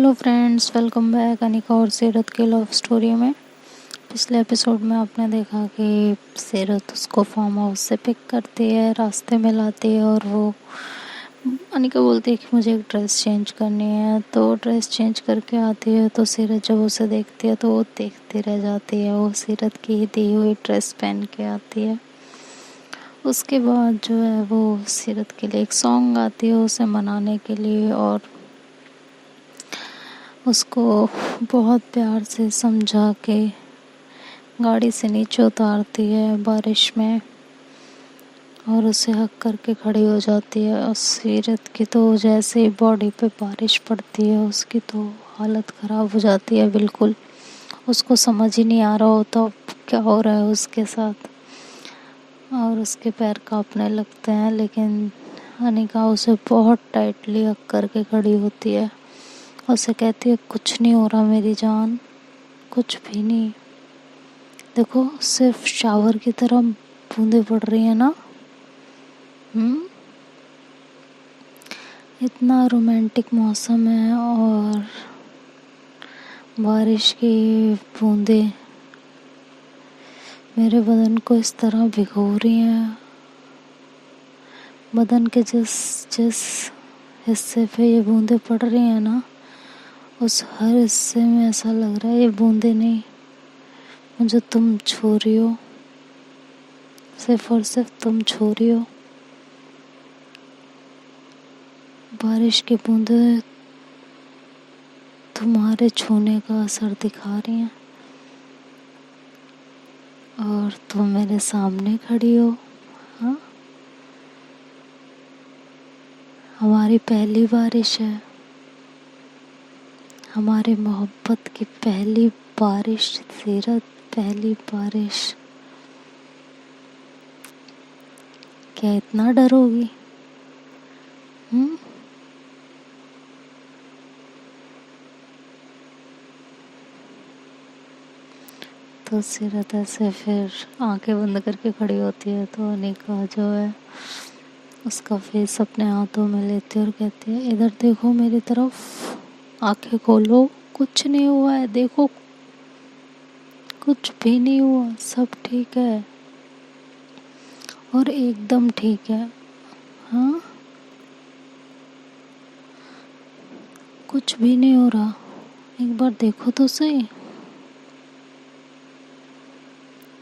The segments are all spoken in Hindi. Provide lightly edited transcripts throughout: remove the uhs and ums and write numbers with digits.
Hello friends, welcome back Anika और सीरत की लव स्टोरी में। पिछले एपिसोड में आपने देखा कि सीरत उसको फार्म हाउस से पिक करती है, रास्ते में लाती है और वो अनिका बोलती है कि मुझे एक ड्रेस चेंज करनी है। तो ड्रेस चेंज करके आती है तो सीरत जब उसे देखती है तो वो देखती रह जाती है। वो सीरत की ही दी हुई ड्रेस पहन के आती है। उसके बाद जो है वो सीरत के लिए एक सॉन्ग गाती है उसे मनाने के लिए, और उसको बहुत प्यार से समझा के गाड़ी से नीचे उतारती है बारिश में, और उसे हक करके खड़ी हो जाती है। और सीरत की तो जैसे ही बॉडी पे बारिश पड़ती है उसकी तो हालत ख़राब हो जाती है बिल्कुल। उसको समझ ही नहीं आ रहा होता क्या हो रहा है उसके साथ, और उसके पैर कांपने लगते हैं। लेकिन अनिका उसे बहुत टाइटली हक करके खड़ी होती है। उसे कहती है कुछ नहीं हो रहा मेरी जान, कुछ भी नहीं। देखो सिर्फ शावर की तरह बूंदें पड़ रही है ना। इतना रोमांटिक मौसम है और बारिश की बूंदें मेरे बदन को इस तरह भिगो रही हैं। बदन के जिस जिस हिस्से पे ये बूंदें पड़ रही हैं ना, उस हर हिस्से में ऐसा लग रहा है ये बूंदें नहीं, मुझे तुम छू रही हो, सिर्फ और सिर्फ तुम छू रही हो। बारिश की बूंदें तुम्हारे छूने का असर दिखा रही हैं, और तुम मेरे सामने खड़ी हो। हाँ, हमारी पहली बारिश है, हमारी मोहब्बत की पहली बारिश सीरत, पहली बारिश। क्या इतना डरोगी? तो सीरत ऐसे फिर आंखें बंद करके खड़ी होती है। तो अनिका जो है उसका फेस अपने हाथों में लेती है और कहती है इधर देखो मेरी तरफ, आंखें खोलो, कुछ नहीं हुआ है, देखो कुछ भी नहीं हुआ, सब ठीक है और एकदम ठीक है। हाँ, कुछ भी नहीं हो रहा, एक बार देखो तो सही।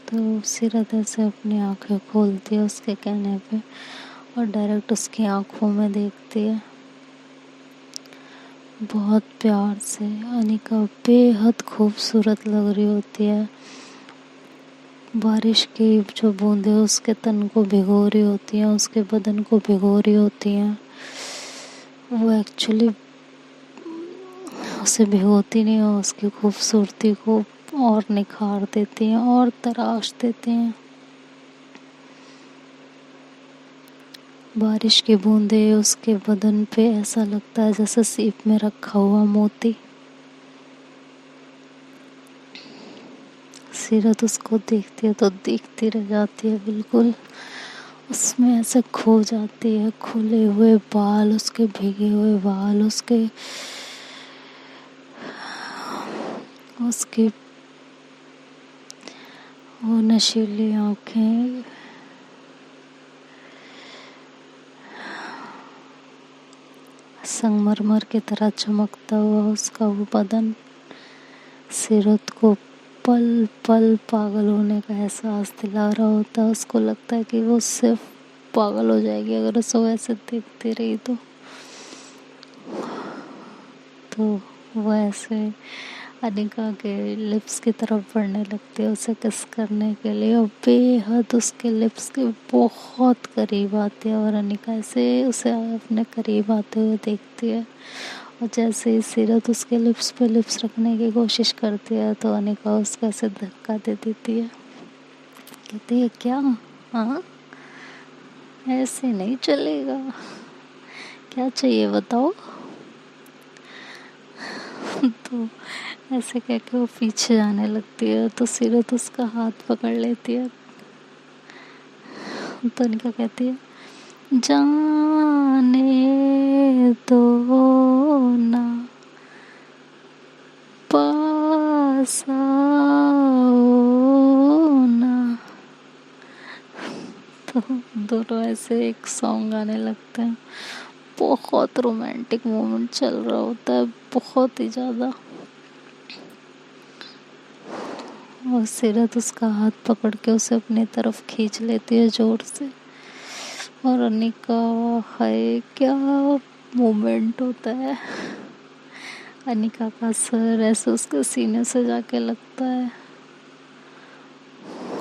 तो सीरत ऐसे अपनी आंखें खोलती है उसके कहने पे और डायरेक्ट उसकी आंखों में देखती है बहुत प्यार से। अनिका बेहद खूबसूरत लग रही होती है। बारिश की जो बूंदें उसके तन को भिगो रही होती हैं, उसके बदन को भिगो रही होती हैं, वो एक्चुअली उसे भिगोती नहीं है, उसकी खूबसूरती को और निखार देती हैं और तराश देती हैं। बारिश की बूंदें उसके बदन पे ऐसा लगता है जैसे सीप में रखा हुआ मोती। सीरत उसको देखती है तो देखती रह जाती है बिल्कुल, उसमें ऐसे खो जाती है। खुले हुए बाल, उसके भीगे हुए बाल, उसके वो नशीली आंखें, संगमरमर की तरह चमकता हुआ उसका वो बदन सीरत को पल पल पागल होने का एहसास दिला रहा होता है। उसको लगता है कि वो सिर्फ पागल हो जाएगी अगर उसे ऐसे देखती रही तो वो ऐसे अनिका के लिप्स की तरफ बढ़ने लगती है उसे किस करने के लिए, और बेहद उसके लिप्स के बहुत करीब आती है और अनिका ऐसे उसे अपने करीब आते हुए देखती है। और जैसे ही सीरत उसके लिप्स पे लिप्स रखने की कोशिश करती है तो अनिका उसका ऐसे धक्का दे देती है। कहती है क्या? हाँ, ऐसे नहीं चलेगा, क्या चाहिए बताओ। तो ऐसे कह के वो पीछे जाने लगती है तो सीरत उसका हाथ पकड़ लेती है। तो अनिका कहती है जाने दो ना, पास आओ ना। तो दोनों ऐसे एक सॉन्ग गाने लगते हैं। बहुत रोमांटिक मोमेंट चल रहा होता है, बहुत ही ज़्यादा। और सीरत उसका हाथ पकड़ के उसे अपनी तरफ खींच लेती है जोर से। और अनिका, हाय क्या मोमेंट होता है। अनिका का सर ऐसे उसके सीने से जाके लगता है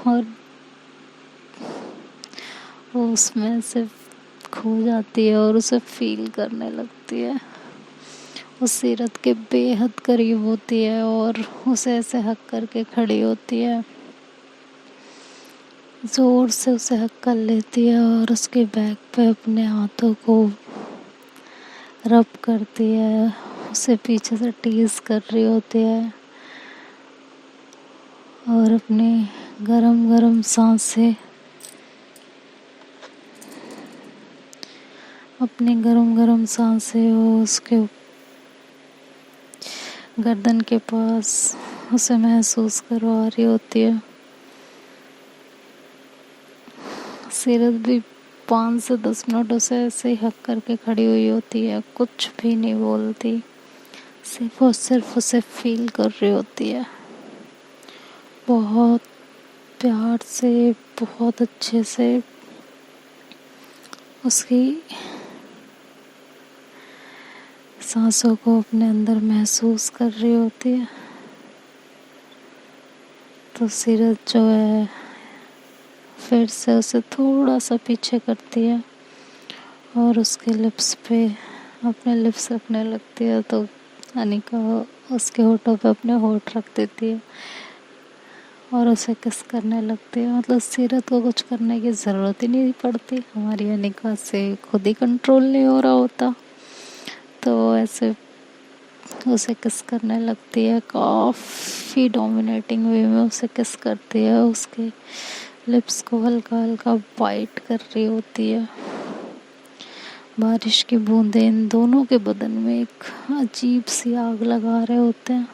और वो उसमें से खो जाती है और उसे फील करने लगती है। वो सीरत के बेहद करीब होती है और उसे ऐसे हक करके खड़ी होती है, जोर से उसे हक कर लेती है और उसके बैक पे अपने हाथों को रब करती है, उसे पीछे से टीज कर रही होती है और अपनी गरम गरम सांसें वो उसके गर्दन के पास उसे महसूस करवा रही होती है। सीरत भी 5 से 10 मिनट उसे ऐसे ही हक करके खड़ी हुई होती है, कुछ भी नहीं बोलती, सिर्फ और सिर्फ उसे फील कर रही होती है। बहुत प्यार से, बहुत अच्छे से उसकी सांसों को अपने अंदर महसूस कर रही होती है। तो सीरत जो है फिर से उसे थोड़ा सा पीछे करती है और उसके लिप्स पे अपने लिप्स रखने लगती है। तो अनिका उसके होठों पे अपने होठ रख देती है और उसे किस करने लगती है। मतलब सीरत को कुछ करने की ज़रूरत ही नहीं पड़ती, हमारी अनिका से खुद ही कंट्रोल नहीं हो रहा होता। तो ऐसे उसे किस करने लगती है, काफ़ी डोमिनेटिंग वे में उसे किस करती है, उसके लिप्स को हल्का हल्का बाइट कर रही होती है। बारिश की बूंदें इन दोनों के बदन में एक अजीब सी आग लगा रहे होते हैं।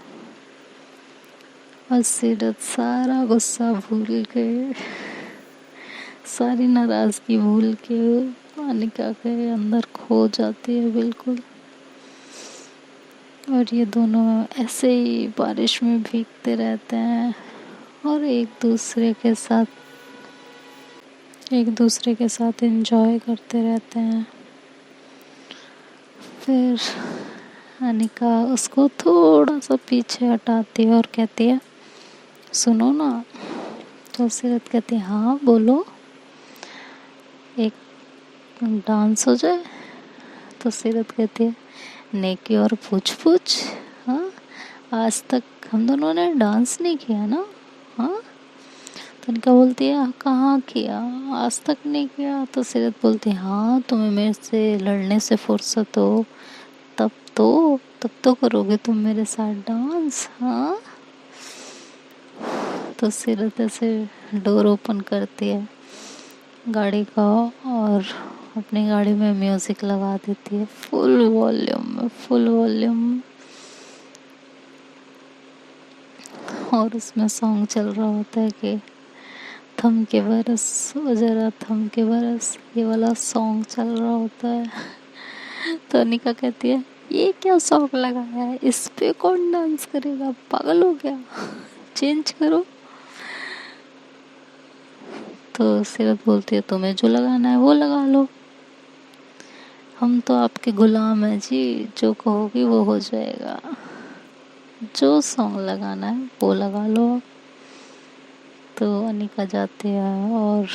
और सीरत सारा गुस्सा भूल के, सारी नाराज़गी भूल के अनिका के अंदर खो जाती है बिल्कुल। और ये दोनों ऐसे ही बारिश में भीगते रहते हैं और एक दूसरे के साथ एंजॉय करते रहते हैं। फिर अनिका उसको थोड़ा सा पीछे हटाती है और कहती है, सुनो ना। तो सीरत कहती है, हाँ बोलो, एक डांस हो जाए। तो सीरत कहती है, नेकी और पूछ पूछ। हाँ, आज तक हम दोनों ने डांस नहीं किया ना। हाँ, तो अनिका बोलती है, कहाँ किया, आज तक नहीं किया। तो सीरत बोलती है, हाँ तुम्हें मेरे से लड़ने से फुर्सत हो तब तो करोगे तुम मेरे साथ डांस। हाँ, तो सीरत ऐसे डोर ओपन करती है गाड़ी का और अपनी गाड़ी में म्यूजिक लगा देती है फुल वॉल्यूम और उसमें सॉन्ग चल रहा होता है कि थम के बरस ओ जरा थम के बरस, ये वाला सॉन्ग चल रहा होता है। तो अनिका कहती है, ये क्या सॉन्ग लगाया है, इस पे कौन डांस करेगा, पागल हो गया, चेंज करो। तो सीरत बोलती है, तुम्हें जो लगाना है वो लगा लो, हम तो आपके गुलाम हैं जी, जो कहोगी वो हो जाएगा, जो सॉन्ग लगाना है वो लगा लो। तो अनिका जाती है और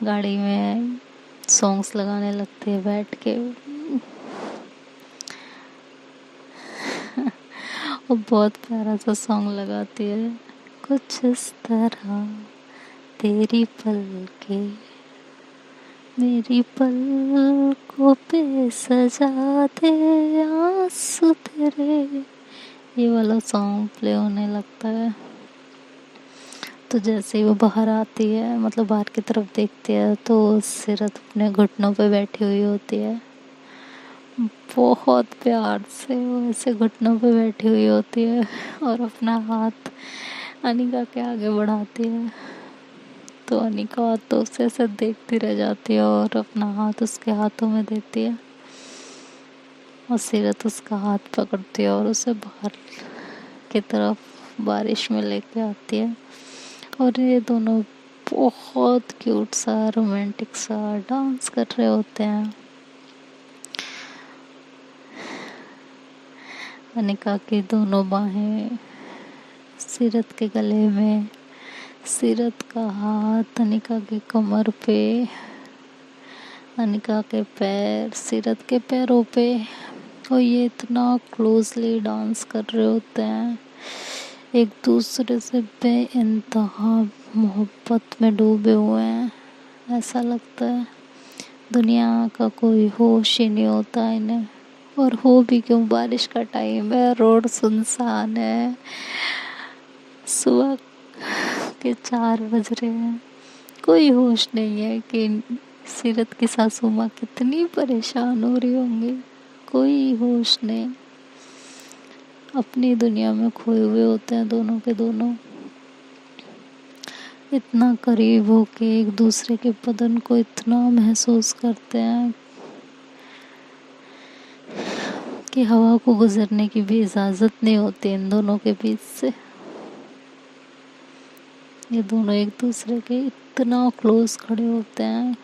गाड़ी में सॉन्ग्स लगाने लगती है बैठ के। और बहुत प्यारा सा सॉन्ग लगाती है, कुछ इस तरह तेरी पलके मेरी पलकों पे सजा दे आंसू तेरे, ये वाला सॉन्ग प्ले होने लगता है। तो जैसे ही वो बाहर आती है, मतलब बाहर की तरफ देखती है, तो सीरत अपने घुटनों पे बैठी हुई होती है बहुत प्यार से वो ऐसे घुटनों पे बैठी हुई होती है और अपना हाथ अनिका के आगे बढ़ाती है। तो अनिका तो उसे ऐसे देखती रह जाती है और अपना हाथ उसके हाथों में देती है और सीरत उसका हाथ पकड़ती है और उसे बाहर की तरफ बारिश में लेके आती है। और ये दोनों बहुत क्यूट सा रोमांटिक सा डांस कर रहे होते हैं। अनिका की दोनों बाहें सीरत के गले में, सीरत का हाथ अनिका की कमर पे, अनिका के पैर सीरत के पैरों पे, और ये इतना क्लोजली डांस कर रहे होते हैं, एक दूसरे से बेइंतहा मोहब्बत में डूबे हुए हैं। ऐसा लगता है दुनिया का कोई होश ही नहीं होता इन्हें। और हो भी क्यों, बारिश का टाइम है, रोड सुनसान है, सुबह के 4 बज रहे हैं, कोई होश नहीं है कि सीरत की सासू माँ कितनी परेशान हो रही होंगी। कोई होश नहीं, अपनी दुनिया में खोए हुए होते हैं दोनों के दोनों। इतना करीब होके एक दूसरे के बदन को इतना महसूस करते हैं कि हवा को गुजरने की भी इजाज़त नहीं होती इन दोनों के बीच से। ये दोनों एक दूसरे के इतना क्लोज खड़े होते हैं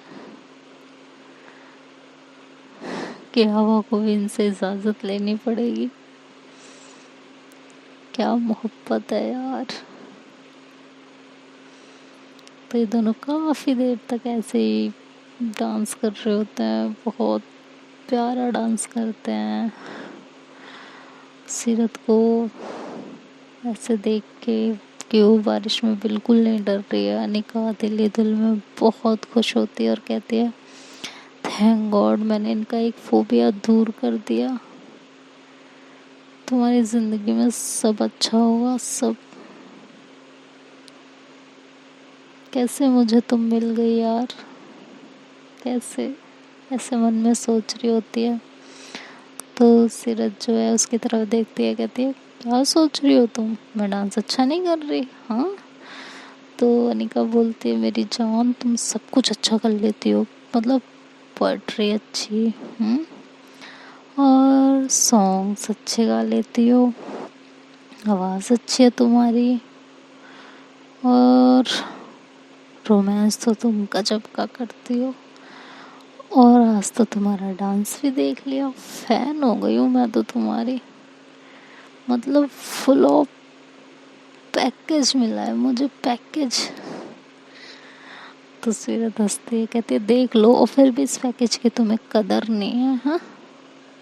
कि हवा को भी इनसे इजाज़त लेनी पड़ेगी। क्या मोहब्बत है यार। तो ये दोनों काफ़ी देर तक ऐसे ही डांस कर रहे होते हैं, बहुत प्यारा डांस करते हैं। सीरत को ऐसे देख के कि वो बारिश में बिल्कुल नहीं डर रही है, अनिका दिल ही दिल में बहुत खुश होती है और कहती है थैंक गॉड मैंने इनका एक फोबिया दूर कर दिया। तुम्हारी ज़िंदगी में सब अच्छा होगा, सब। कैसे मुझे तुम मिल गई यार, कैसे, ऐसे मन में सोच रही होती है। तो सीरत जो है उसकी तरफ देखती है, कहती है क्या सोच रही हो तुम, मैं डांस अच्छा नहीं कर रही? हाँ। तो अनिका बोलती है मेरी जान तुम सब कुछ अच्छा कर लेती हो, मतलब पोएट्री अच्छी, और सॉन्ग्स अच्छे गा लेती हो, आवाज़ अच्छी है तुम्हारी, और रोमांस तो तुम गजब का करती हो, और आज तो तुम्हारा डांस भी देख लिया, फैन हो गई हूँ मैं तो तुम्हारी, मतलब फुल ऑफ पैकेज मिला है मुझे, पैकेज। तो सीरत हंसती है, कहती है देख लो, और फिर भी इस पैकेज की तुम्हें कदर नहीं है। हाँ,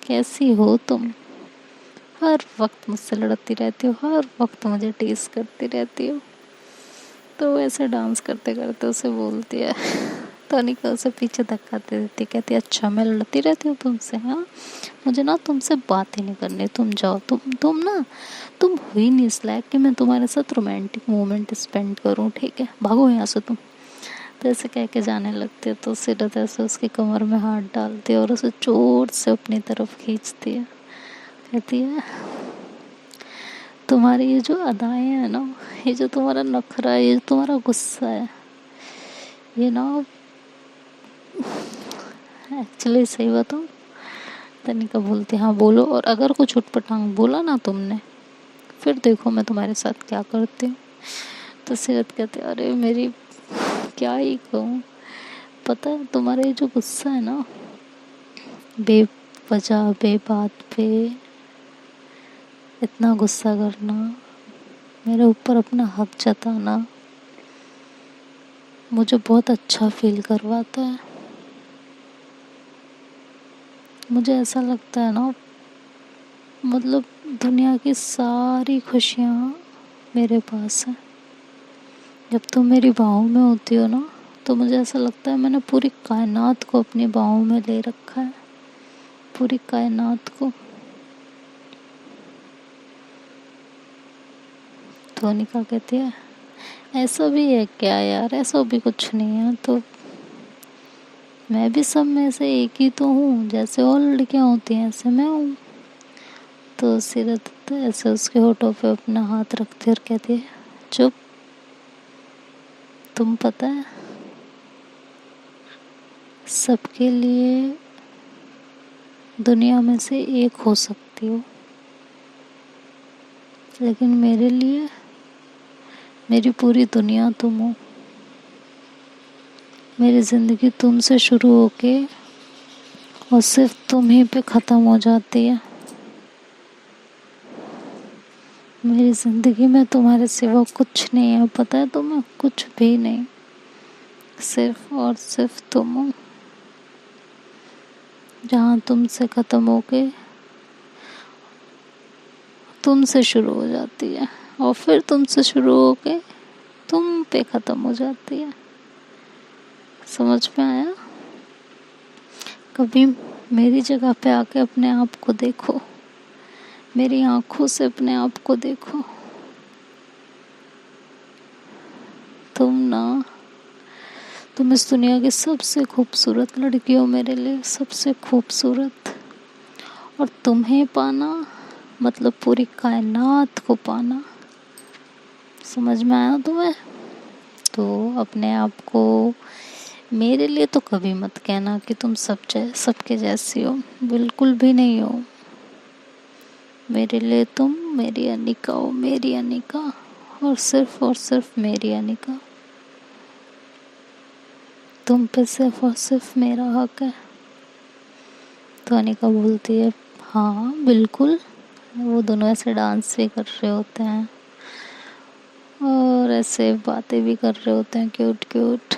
कैसी हो तुम, हर वक्त मुझसे लड़ती रहती हो, हर वक्त मुझे टीज करती रहती हो। तो ऐसे डांस करते करते उसे बोलती है। तो अनिका उसे पीछे धक्का दे देती, कहती है अच्छा मैं लड़ती रहती हूँ तुमसे? हाँ, मुझे ना तुमसे बात ही नहीं करनी, तुम जाओ, तुम हो ही नहीं इस लायक कि मैं तुम्हारे साथ रोमांटिक मोमेंट स्पेंड करूँ, ठीक है, भागो यहाँ से तुम। तो ऐसे कह के जाने लगते, तो सीरत ऐसे उसकी कमर में हाथ डालती है और उसे जोर से अपनी तरफ खींचती है, कहती है तुम्हारी ये जो अदाएं हैं ना, ये जो तुम्हारा नखरा है, ये जो तुम्हारा गुस्सा है, ये ना एक्चुअली सही बताऊँ, तनिका बोलती हाँ बोलो, और अगर कुछ उटपटांग बोला ना तुमने, फिर देखो मैं तुम्हारे साथ क्या करती हूँ। तो सीरत कहते अरे मेरी क्या ही कहूँ, पता है तुम्हारा ये जो गुस्सा है ना, बेवजह बेबात पे इतना गुस्सा करना, मेरे ऊपर अपना हक जताना, मुझे बहुत अच्छा फील करवाता है। मुझे ऐसा लगता है ना, मतलब दुनिया की सारी खुशियाँ मेरे पास है। जब तुम मेरी बाहों में होती हो ना, तो मुझे ऐसा लगता है मैंने पूरी कायनात को अपनी बाहों में ले रखा है, पूरी कायनात को। तो अनिका कहती है ऐसा भी है क्या यार, ऐसा भी कुछ नहीं है। तो मैं भी सब में से एक ही तो हूँ, जैसे और लड़कियाँ होती हैं ऐसे मैं हूँ। तो सीरत ऐसे उसके होठों पे अपना हाथ रखती और कहती है, चुप, तुम पता है सबके लिए दुनिया में से एक हो सकती हो, लेकिन मेरे लिए मेरी पूरी दुनिया तुम हो। मेरी ज़िंदगी तुमसे शुरू होके और सिर्फ तुम ही पे ख़त्म हो जाती है। मेरी ज़िंदगी में तुम्हारे सिवा कुछ नहीं है, पता है तुम्हें? कुछ भी नहीं, सिर्फ और सिर्फ तुम हो। जहाँ तुमसे ख़त्म होके तुमसे शुरू हो जाती है और फिर तुमसे शुरू होके तुम पे ख़त्म हो जाती है। समझ में आया? कभी मेरी जगह पे आके अपने आप को देखो, मेरी आँखों से अपने आप को देखो। तुम इस दुनिया की सबसे खूबसूरत लड़की हो मेरे लिए, सबसे खूबसूरत। और तुम्हें पाना मतलब पूरी कायनात को पाना। समझ में आया तुम्हें? तो अपने आप को मेरे लिए तो कभी मत कहना कि तुम सबके जैसी हो, बिल्कुल भी नहीं हो। मेरे लिए तुम मेरी अनिका हो, मेरी अनिका, और सिर्फ मेरी अनिका। तुम पे सिर्फ और सिर्फ मेरा हक है। तो अनिका बोलती है, हाँ बिल्कुल। वो दोनों ऐसे डांस भी कर रहे होते हैं और ऐसे बातें भी कर रहे होते हैं, क्यूट क्यूट।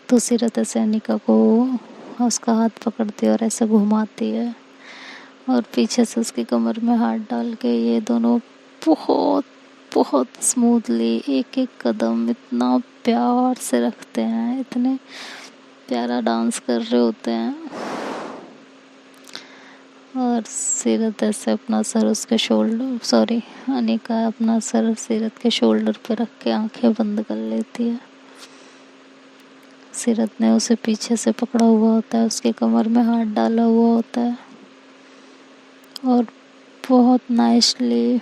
तो सीरत ऐसे अनिका को उसका हाथ पकड़ती है और ऐसे घुमाती है और पीछे से उसकी कमर में हाथ डाल के ये दोनों बहुत बहुत स्मूथली एक एक कदम इतना प्यार से रखते हैं, इतने प्यारा डांस कर रहे होते हैं। और सीरत ऐसे अपना सर उसके अनिका अपना सर सीरत के शोल्डर पे रख के आंखें बंद कर लेती है। सीरत ने उसे पीछे से पकड़ा हुआ होता है, उसके कमर में हाथ डाला हुआ होता है और बहुत नाइसली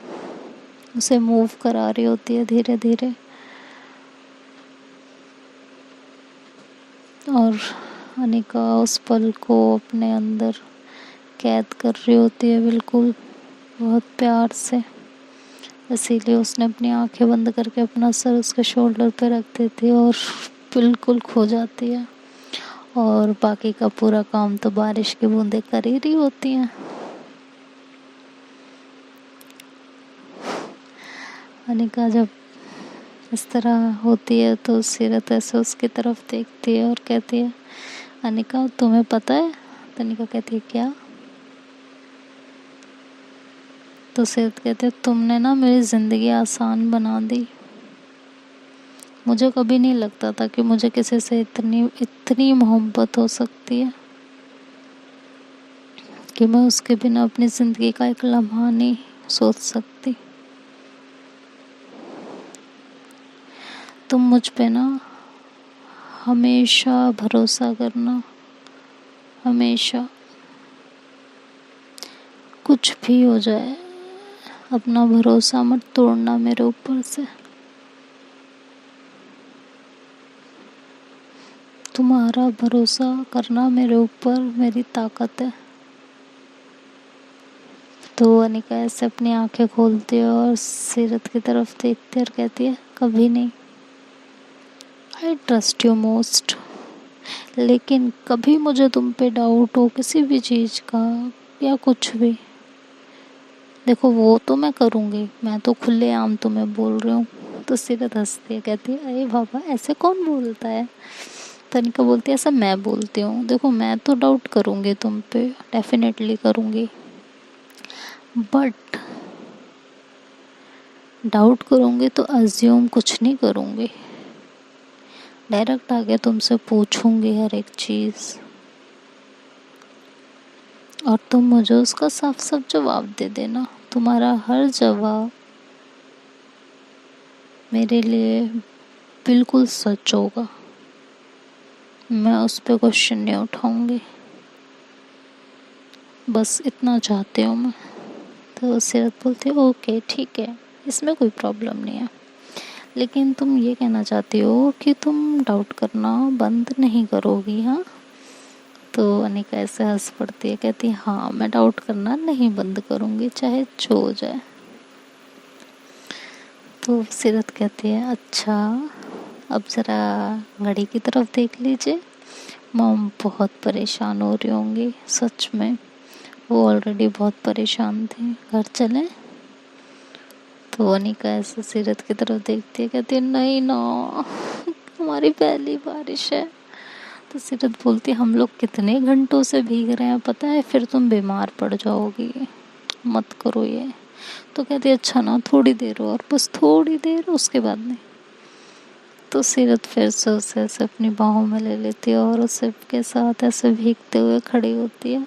उसे मूव करा रही होती है धीरे धीरे। और अनिका उस पल को अपने अंदर कैद कर रही होती है, बिल्कुल बहुत प्यार से। इसीलिए उसने अपनी आंखें बंद करके अपना सर उसके शोल्डर पे रख देती है और बिल्कुल खो जाती है। और बाकी का पूरा काम तो बारिश की बूंदें कर ही रही होती हैं। अनिका जब इस तरह होती है तो सीरत ऐसे उसकी तरफ देखती है और कहती है, अनिका तुम्हें पता है? तो अनिका कहती है, क्या? तो सीरत कहती है, तुमने ना मेरी ज़िंदगी आसान बना दी। मुझे कभी नहीं लगता था कि मुझे किसी से इतनी इतनी मोहब्बत हो सकती है कि मैं उसके बिना अपनी ज़िंदगी का एक लम्हा नहीं सोच सकती। तुम मुझ पे ना हमेशा भरोसा करना, हमेशा, कुछ भी हो जाए अपना भरोसा मत तोड़ना मेरे ऊपर से। तुम्हारा भरोसा करना मेरे ऊपर मेरी ताकत है। तो अनिका ऐसे अपनी आंखें खोलती है और सीरत की तरफ देखती है और कहती है, कभी नहीं। आई ट्रस्ट यू मोस्ट, लेकिन कभी मुझे तुम पे डाउट हो किसी भी चीज़ का या कुछ भी, देखो वो तो मैं करूँगी, मैं तो खुलेआम तुम्हें बोल रही हूँ। तो सीरत हंसती है, कहती है, अरे बाबा ऐसे कौन बोलता है? तनिका बोलती है, ऐसा मैं बोलती हूँ। देखो मैं तो डाउट करूँगी तुम पे, डेफिनेटली करूँगी, बट डाउट करूँगी तो अज्यूम कुछ नहीं करूँगी, डायरेक्ट आके तुमसे पूछूंगी हर एक चीज़ और तुम मुझे उसका साफ साफ जवाब दे देना। तुम्हारा हर जवाब मेरे लिए बिल्कुल सच होगा। मैं उस पर क्वेश्चन नहीं उठाऊंगी, बस इतना चाहती हूँ मैं। तो सीरत बोलती है ओके ठीक है, इसमें कोई प्रॉब्लम नहीं है, लेकिन तुम ये कहना चाहती हो कि तुम डाउट करना बंद नहीं करोगी, हाँ? तो अनिका ऐसे हंस पड़ती है, कहती है हाँ मैं डाउट करना नहीं बंद करूँगी, चाहे जो हो जाए। तो सीरत कहती है अच्छा, अब ज़रा घड़ी की तरफ देख लीजिए, मॉम बहुत परेशान हो रही होंगी सच में, वो ऑलरेडी बहुत परेशान थे, घर चलें? तो अनिका ऐसे सीरत की तरफ देखती है, कहती है नहीं ना, हमारी पहली बारिश है। तो सीरत बोलती है हम लोग कितने घंटों से भीग रहे हैं पता है, फिर तुम बीमार पड़ जाओगी, मत करो ये। तो कहती है अच्छा ना, थोड़ी देर और, बस थोड़ी देर, उसके बाद नहीं। तो सीरत फिर से उसे ऐसे अपनी बाहों में ले लेती है और उसे के साथ ऐसे भीगते हुए खड़ी होती है।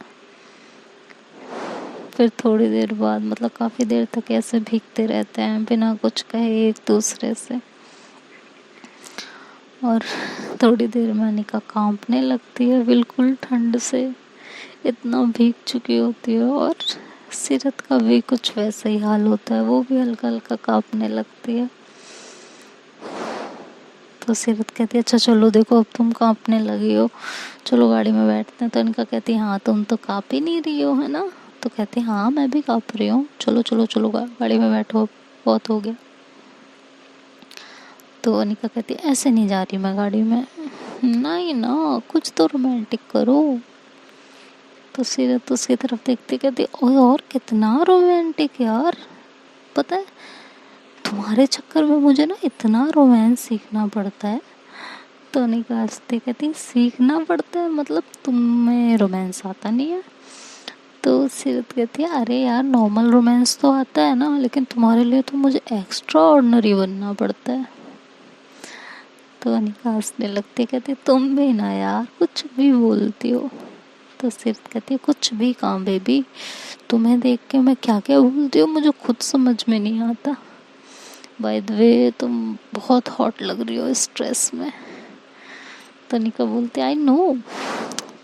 फिर थोड़ी देर बाद, मतलब काफ़ी देर तक ऐसे भीगते रहते हैं बिना कुछ कहे एक दूसरे से। और थोड़ी देर में अनिका कांपने लगती है बिल्कुल ठंड से, इतना भीग चुकी होती है। और सीरत का भी कुछ वैसा ही हाल होता है, वो भी हल्का हल्का कांपने लगती है। तो सीरत कहती है अच्छा चलो देखो अब तुम कांपने लगी हो, चलो गाड़ी में बैठते हैं। तो अनिका कहती है हाँ तुम तो कांप ही नहीं रही हो, है ना? तो कहती है हाँ मैं भी कांप रही हूँ, चलो चलो चलो गाड़ी में बैठो, बहुत हो गया। तो अनिका कहती है ऐसे नहीं जा रही मैं गाड़ी में, नहीं ना, कुछ तो रोमांटिक करो। तो सीरत उसकी तरफ देखती कहती ओए और कितना रोमांटिक यार, पता है तुम्हारे चक्कर में मुझे ना इतना रोमांस सीखना पड़ता है। तो अनिका हंसती कहती सीखना पड़ता है, मतलब तुम्हें रोमांस आता नहीं है? तो सीरत कहती है अरे यार नॉर्मल रोमांस तो आता है ना, लेकिन तुम्हारे लिए तो मुझे एक्स्ट्रा ऑर्डिनरी बनना पड़ता है। तो अनिका हंसने लगती, कहती तुम भी ना यार कुछ भी बोलती हो। तो सीरत कहती है कुछ भी काम बेबी, तुम्हें देख के मैं क्या क्या बोलती हूँ मुझे खुद समझ में नहीं आता। बाय द वे तुम बहुत हॉट लग रही हो इस ड्रेस में। तो अनिका बोलती आई नो,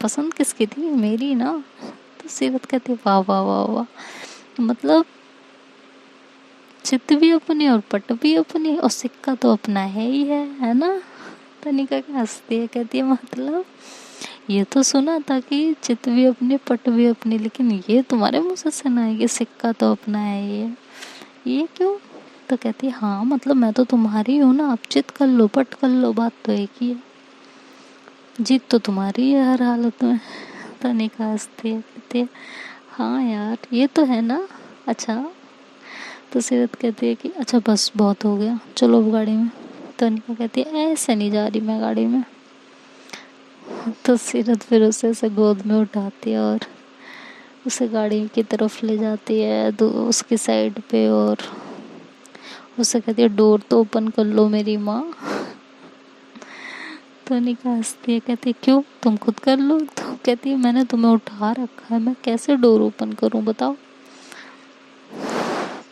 पसंद किसकी थी, मेरी ना। तो सीरत कहती वाह वाह वाह वाह, मतलब चित भी अपनी और पट भी अपनी, और सिक्का तो अपना है ना? तनिका क्या हंसती है, कहती है मतलब ये तो सुना था कि चित भी अपनी पट भी अपनी, लेकिन ये तुम्हारे मुंह से सुना है कि सिक्का तो अपना है, ये क्यों? तो कहती है हाँ मतलब मैं तो तुम्हारी हूँ ना, आप चित कर लो पट कर लो, बात तो एक ही है, जीत तो तुम्हारी है हर हालत में। तनिका हंसती है, कहती है हाँ यार ये तो है ना। अच्छा, तो सीरत कहती है कि अच्छा बस बहुत हो गया, चलो अब गाड़ी में। तो अनिका कहती है ऐसे नहीं जा रही मैं गाड़ी में। तो सीरत फिर उसे ऐसे गोद में उठाती है और उसे गाड़ी की तरफ ले जाती है उसकी साइड पे, और उसे कहती है डोर तो ओपन कर लो मेरी माँ। तो अनिका हंसती है, कहती है क्यों, तुम खुद कर लो। तो कहती है मैंने तुम्हें उठा रखा है, मैं कैसे डोर ओपन करूँ बताओ।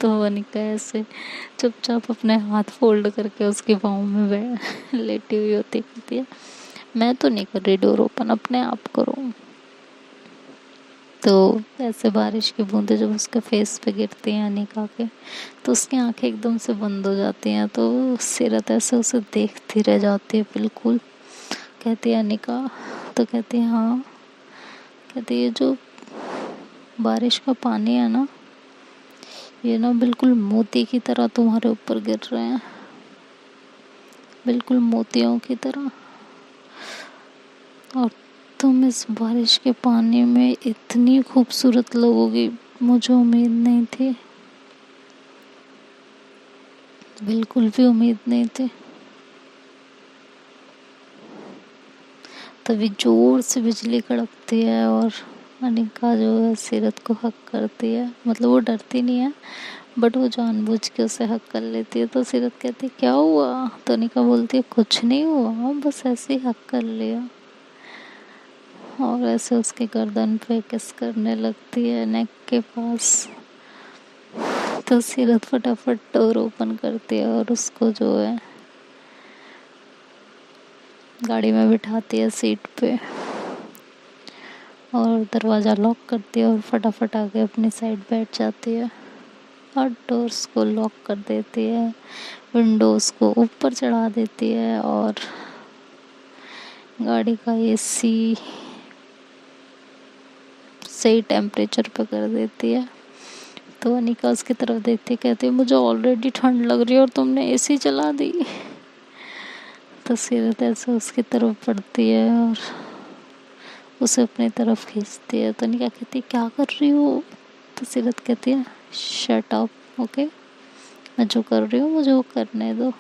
तो अनिका ऐसे चुपचाप अपने हाथ फोल्ड करके उसकी बाहों में लेटी हुई होती, कहती है मैं तो नहीं कर रही डोर ओपन, अपने आप करो। तो ऐसे बारिश की बूंदें जब उसके फेस पे गिरती हैं अनिका के, तो उसकी आंखें एकदम से बंद हो जाती हैं। तो सीरत ऐसे उसे देखती रह जाती है बिल्कुल। कहती है अनिका, तो कहती है हाँ, कहती है जो बारिश का पानी है ना, ये ना बिल्कुल मोती की तरह तुम्हारे ऊपर गिर रहे हैं, बिल्कुल मोतियों की तरह। और तुम इस बारिश के पानी में इतनी खूबसूरत लगोगी, मुझे उम्मीद नहीं थी, बिल्कुल भी उम्मीद नहीं थी। तभी जोर से बिजली कड़कती है और अनिका जो है सीरत को हक करती है, मतलब वो डरती नहीं है बट वो जानबूझ के उसे हक कर लेती है। तो सीरत कहती है क्या हुआ? तो अनिका बोलती है कुछ नहीं हुआ, बस ऐसे ही हक कर लिया। और ऐसे उसके गर्दन पे किस करने लगती है, नेक के पास। तो सीरत फटाफट डोर ओपन करती है और उसको जो है गाड़ी में बिठाती है सीट पे और दरवाज़ा लॉक करती है और फटाफट आके अपनी साइड बैठ जाती है और डोर्स को लॉक कर देती है, विंडोज़ को ऊपर चढ़ा देती है और गाड़ी का एसी सही टेम्परेचर पे कर देती है। तो अनिका उसकी तरफ देखती है, कहती है मुझे ऑलरेडी ठंड लग रही है और तुमने एसी चला दी। तो सीरत ऐसे उसकी तरफ पड़ती है और उसे अपनी तरफ खींचती है। तो अनिका कहती है क्या कर रही हो? तो सीरत कहती है शट अप, ओके, मैं जो कर रही हूँ मुझे वो करने दो।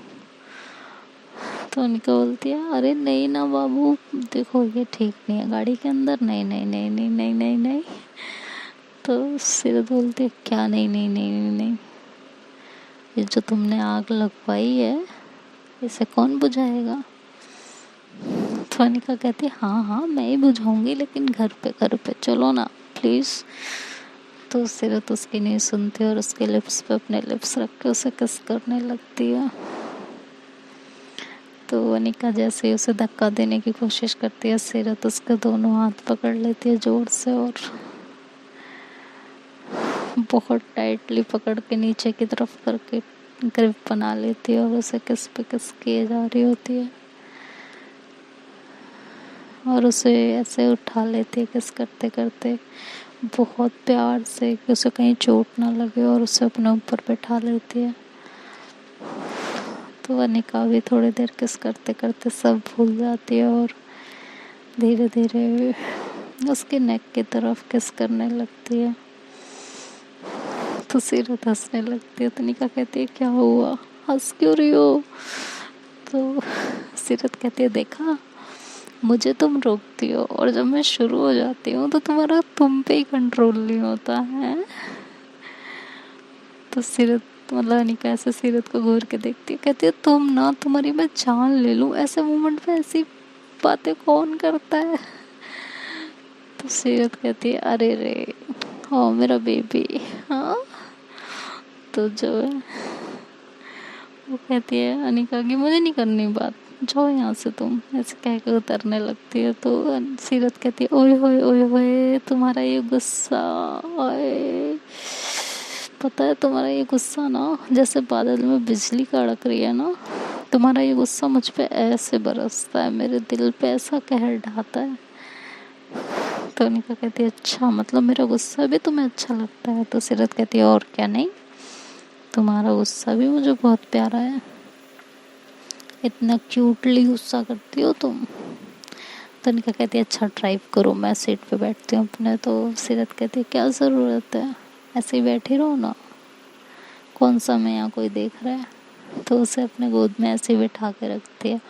तो अनिका बोलती है अरे नहीं ना बाबू, देखो ये ठीक नहीं है गाड़ी के अंदर, नहीं नहीं नहीं नहीं नहीं नहीं नहीं। तो सीरत बोलती है क्या नहीं नहीं नहीं नहीं नहीं, ये जो तुमने आग लगवाई है इसे कौन बुझाएगा? तो अनिका कहती है हाँ हाँ मैं ही बुझाऊंगी, लेकिन घर पे चलो ना प्लीज़। तो सीरत उसकी नहीं सुनती और उसके लिप्स पे अपने लिप्स रख के उसे किस करने लगती है। तो अनिका जैसे ही उसे धक्का देने की कोशिश करती है, सीरत उसके दोनों हाथ पकड़ लेती है जोर से और बहुत टाइटली पकड़ के नीचे की तरफ करके ग्रिप बना लेती है और उसे किस पे किस किए जा रही होती है और उसे ऐसे उठा लेती है किस करते करते बहुत प्यार से कि उसे कहीं चोट ना लगे और उसे अपने ऊपर बैठा लेती है। तो अनिका भी थोड़ी देर किस करते करते सब भूल जाती है और धीरे धीरे उसके नेक की तरफ किस करने लगती है। तो सीरत हंसने लगती है। तो अनिका कहती है क्या हुआ, हंस क्यों रही हो? तो सीरत कहती है देखा, मुझे तुम रोकती हो और जब मैं शुरू हो जाती हूँ तो तुम्हारा तुम पे ही कंट्रोल नहीं होता है। तो सीरत मतलब अनिका ऐसे सीरत को घूर के देखती है, कहती है तुम ना, तुम्हारी मैं जान ले लूँ, ऐसे मोमेंट पे ऐसी बातें कौन करता है? तो सीरत कहती है अरे रे ओ मेरा बेबी, हाँ। तो जो है वो कहती है अनिका की मुझे नहीं करनी बात, जाओ यहाँ से तुम, ऐसे कह के उतरने लगती है। तो सीरत कहती है ओए होए तुम्हारा ये गुस्सा, ओए पता है तुम्हारा ये गुस्सा ना जैसे बादल में बिजली कड़क रही है ना, तुम्हारा ये गुस्सा मुझ पे ऐसे बरसता है, मेरे दिल पे ऐसा कहर ढाता है। तो अनिका कहती है अच्छा मतलब मेरा गुस्सा भी तुम्हें अच्छा लगता है? तो सीरत कहती है और क्या, नहीं तुम्हारा गुस्सा भी मुझे बहुत प्यारा है, इतना क्यूटली गुस्सा करती हो तुम। तो अनिका कहती है अच्छा ड्राइव करो, मैं सीट पे बैठती हूँ अपने। तो सीरत कहती है क्या ज़रूरत है, ऐसे ही बैठी रहो ना, कौन सा मैं यहाँ कोई देख रहा है। तो उसे अपने गोद में ऐसे ही बिठा के रखती है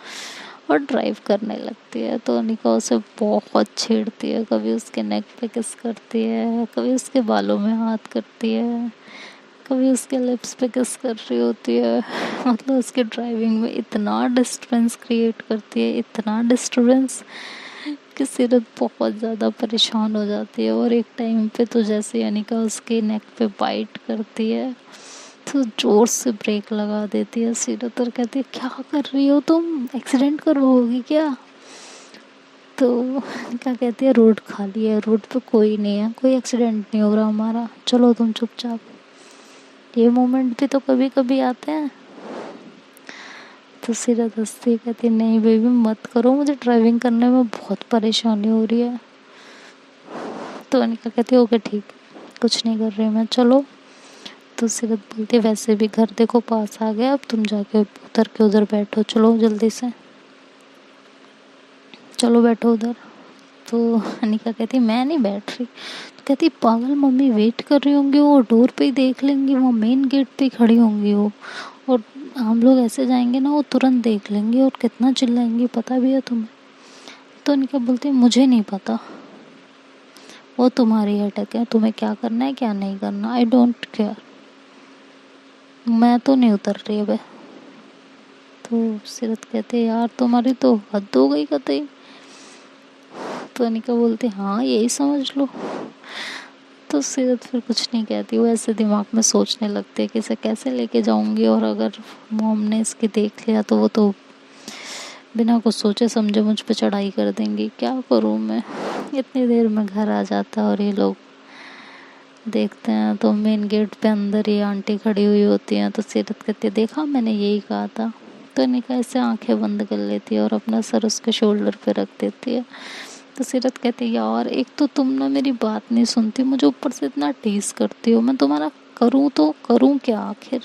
और ड्राइव करने लगती है। तो अनिका उसे बहुत छेड़ती है, कभी उसके नेक पे किस करती है, कभी उसके बालों में हाथ करती है, कभी उसके लिप्स पे किस कर रही होती है। मतलब उसकी ड्राइविंग में इतना डिस्टर्बेंस क्रिएट करती है, इतना डिस्टर्बेंस कि सीरत बहुत ज़्यादा परेशान हो जाती है। और एक टाइम पे तो जैसे अनिका उसके नेक पे बाइट करती है तो जोर से ब्रेक लगा देती है सीरत और कहती है क्या कर रही हो तुम, एक्सीडेंट करवाओगी क्या? तो अनिका कहती है रोड खाली है, रोड पे कोई नहीं है, कोई एक्सीडेंट नहीं हो रहा हमारा, चलो तुम चुपचाप। ये मोमेंट भी तो कभी कभी आते हैं। तो सीरत हंसती कहती नहीं बेबी मत करो, मुझे ड्राइविंग करने में बहुत परेशानी हो रही है। तो अनिका कहती है ओके ठीक, कुछ नहीं कर रही मैं, चलो। तो सीरत बोलती है वैसे भी घर देखो पास आ गया, अब तुम जाके उतर के उधर बैठो, चलो जल्दी से, चलो बैठो उधर। तो अनिका कहती मैं नहीं बैठ रही। तो कहती पागल मम्मी वेट कर रही होंगी, वो डोर पे ही देख लेंगी, वो मेन गेट पे ही खड़ी होंगी वो, और हम लोग ऐसे जाएंगे ना वो तुरंत देख लेंगे और कितना चिल्लाएंगे पता भी है तुम्हें? तो अनिका बोलती मुझे नहीं पता, वो तुम्हारी अटैक है, तुम्हें क्या करना है क्या नहीं करना, आई डोंट केयर, मैं तो नहीं उतर रही अब। तो सीरत कहते यार तुम्हारी तो हद हो गई कतई। तो अनिका बोलती हाँ यही समझ लो। तो सीरत फिर कुछ नहीं कहती, वो ऐसे दिमाग में सोचने लगती है कि इसे कैसे लेके जाऊंगी, और अगर मॉम ने इसके देख लिया तो वो तो बिना कुछ सोचे समझे मुझ पे चढ़ाई कर देंगी। क्या करूँ मैं। इतनी देर में घर आ जाता और ये लोग देखते हैं तो मेन गेट पे अंदर ही आंटी खड़ी हुई होती हैं। तो सीरत कहती है देखा मैंने यही कहा था। तो निका ऐसे आंखें बंद कर लेती है और अपना सर उसके शोल्डर पे रख देती है। तो सीरत कहती है यार एक तो तुम ना मेरी बात नहीं सुनती, मुझे ऊपर से इतना टीज करती हो, मैं तुम्हारा करूँ तो करूँ क्या आखिर।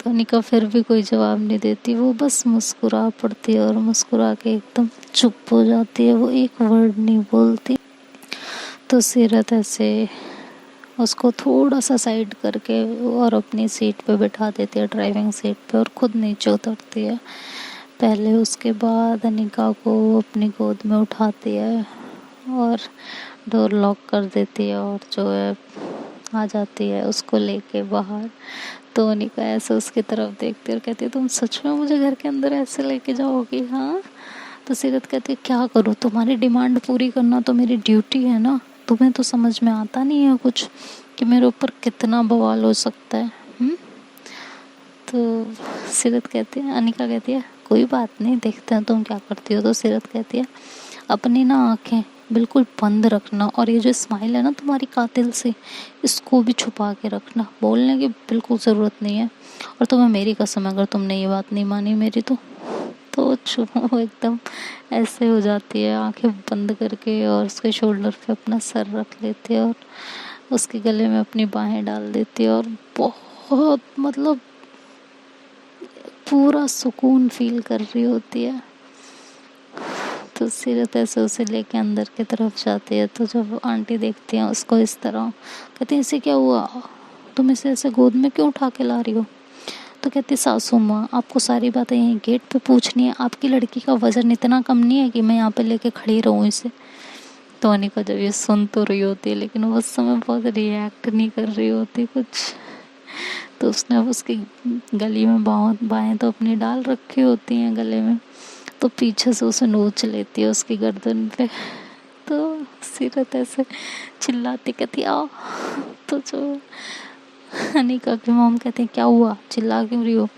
तो निका फिर भी कोई जवाब नहीं देती, वो बस मुस्कुरा पड़ती है और मुस्कुरा के एकदम चुप हो जाती है, वो एक वर्ड नहीं बोलती। तो सीरत ऐसे उसको थोड़ा सा साइड करके और अपनी सीट पे बिठा देती है, ड्राइविंग सीट पे, और खुद नीचे उतरती है पहले। उसके बाद अनिका को अपनी गोद में उठाती है और डोर लॉक कर देती है और जो है आ जाती है उसको लेके बाहर। तो अनिका ऐसे उसकी तरफ देखती है और कहती है तुम सच में मुझे घर के अंदर ऐसे लेके जाओगी? हाँ। तो सीरत कहती है क्या करूँ, तुम्हारी डिमांड पूरी करना तो मेरी ड्यूटी है ना, तुम्हें तो समझ में आता नहीं है कुछ कि मेरे ऊपर कितना बवाल हो सकता है। तो सीरत कहती है, अनिका कहती है कोई बात नहीं, देखते हैं तुम क्या करती हो। तो सीरत कहती है अपनी ना आंखें बिल्कुल बंद रखना और ये जो स्माइल है ना तुम्हारी कातिल से, इसको भी छुपा के रखना, बोलने की बिल्कुल ज़रूरत नहीं है। और तुम्हें मेरी कसम अगर तुमने ये बात नहीं मानी मेरी तो चुप वो एकदम ऐसे हो जाती है आंखें बंद करके और उसके शोल्डर पे अपना सर रख लेती है और उसके गले में अपनी बाहें डाल देती है और बहुत मतलब पूरा सुकून फील कर रही होती है। तो सीरत ऐसे उसे लेके अंदर की तरफ जाती है। तो जब आंटी देखती हैं उसको इस तरह, कहती है इसे क्या हुआ, तुम इसे ऐसे गोद में क्यों उठा के ला रही हो? तो कहती सासू माँ आपको सारी बातें यहीं गेट पे पूछनी है, आपकी लड़की का वजन इतना कम नहीं है कि मैं यहाँ पे लेके खड़ी रहूँ इसे। तो अनिका जब ये सुन तो रही होती है लेकिन उस समय बहुत रिएक्ट नहीं कर रही होती कुछ। तो उसने अब उसकी गली में बाहें तो अपनी डाल रखी होती हैं गले में, तो पीछे से उसे नोच लेती है उसकी गर्दन पे। तो सीरत ऐसे चिल्लाती कहती आओ। तो जो अनिका की मॉम कहती है क्या हुआ, चिल्ला क्यों रही हो?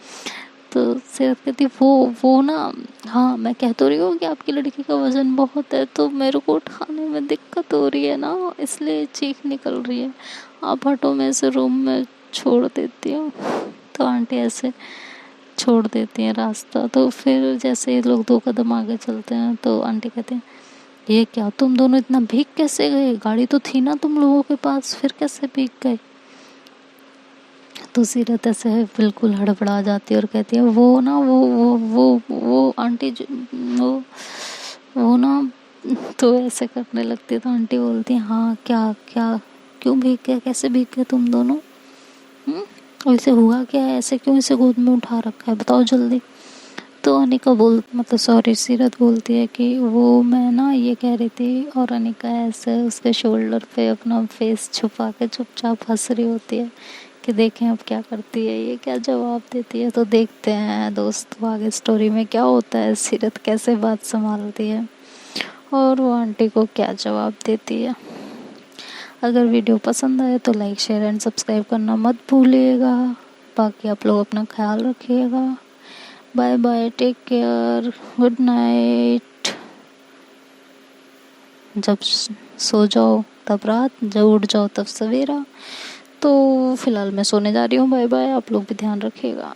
तो सीरत कहती वो ना, हाँ मैं कह तो रही हूँ कि आपकी लड़की का वजन बहुत है तो मेरे को उठाने में दिक्कत हो रही है ना, इसलिए चीख निकल रही है, आप हटो मैं इसे रूम में छोड़ देती हूँ। तो आंटी ऐसे छोड़ देती हैं रास्ता। तो फिर जैसे ये लोग 2 कदम आगे चलते हैं तो आंटी कहते हैं ये क्या तुम दोनों इतना भीग कैसे गए, गाड़ी तो थी ना तुम लोगों के पास, फिर कैसे भीग गए? तो सीरत ऐसे बिल्कुल हड़बड़ा जाती है और कहती है वो ना वो आंटी वो ना। तो ऐसे करने लगती है तो आंटी बोलती है हाँ क्या क्या, क्यों भीग गए, कैसे भीग गए तुम दोनों? और इसे हुआ क्या है, ऐसे क्यों इसे गोद में उठा रखा है, बताओ जल्दी। तो अनिका मतलब सॉरी सीरत बोलती है कि वो मैं ना ये कह रही थी, और अनिका ऐसे उसके शोल्डर पे अपना फेस छुपा के चुपचाप हंस रही होती है कि देखें अब क्या करती है, ये क्या जवाब देती है। तो देखते हैं दोस्तों आगे स्टोरी में क्या होता है, सीरत कैसे बात संभालती है और वो आंटी को क्या जवाब देती है। अगर वीडियो पसंद आए तो लाइक शेयर एंड सब्सक्राइब करना मत भूलिएगा। बाकी आप लोग अपना ख्याल रखिएगा। Bye bye, take care, good night. जब सो जाओ तब रात, जब उठ जाओ तब सवेरा। तो फिलहाल मैं सोने जा रही हूँ, बाय बाय, आप लोग भी ध्यान रखिएगा।